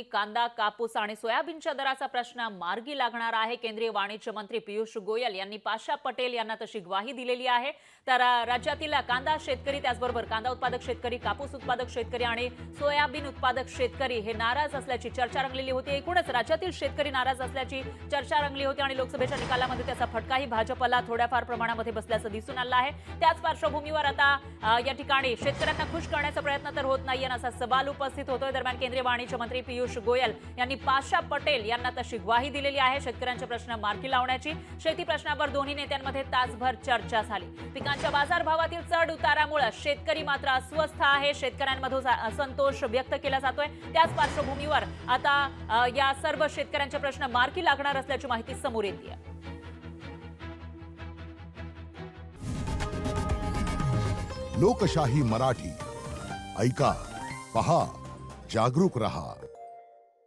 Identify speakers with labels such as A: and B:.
A: कांदा, कापूस आणि सोयाबीनच्या दराचा प्रश्न मार्गी लागणार आहे। केंद्रीय वाणिज्य मंत्री पियुष गोयल यांनी पाशा पटेल यांना तशी ग्वाही दिलेली आहे। तर राज्यातील कांदा शेतकरी, त्याचबरोबर कांदा उत्पादक शेतकरी, कापूस उत्पादक शेतकरी आणि सोयाबीन उत्पादक शेतकरी हे नाराज असल्याची चर्चा रंगलेली होती। एकूणच राज्यातील शेतकरी नाराज असल्याची चर्चा रंगली होती आणि लोकसभेच्या निकालामध्ये त्याचा फटकाही भाजपला थोड्याफार प्रमाणामध्ये बसल्याचं दिसून आलं आहे। त्याच पार्श्वभूमीवर आता या ठिकाणी शेतकऱ्यांना खुश करण्याचा प्रयत्न तर होत नाहीये असा सवाल उपस्थित होतोय। दरम्यान केंद्रीय वाणिज्य मंत्री पियुष गोयल यांनी पाशा पटेल यांना तशी ग्वाही दिलेली आहे शेतकऱ्यांचे प्रश्न मार्गी लावण्याची। शेती प्रश्नावर दोन्ही नेत्यांमध्ये तासभर चर्चा झाली। पिकांच्या बाजारभावातील चढ उतारामुळे शेतकरी मात्र अस्वस्थ आहे। शेतकऱ्यांमध्ये असंतोष व्यक्त केला जातोय। त्याच पार्श्वभूमीवर आता या सर्व शेतकऱ्यांचे प्रश्न मार्गी लागणार असल्याची माहिती समोर येते।
B: लोकशाही मराठी ऐका, पहा, जागरूक रहा।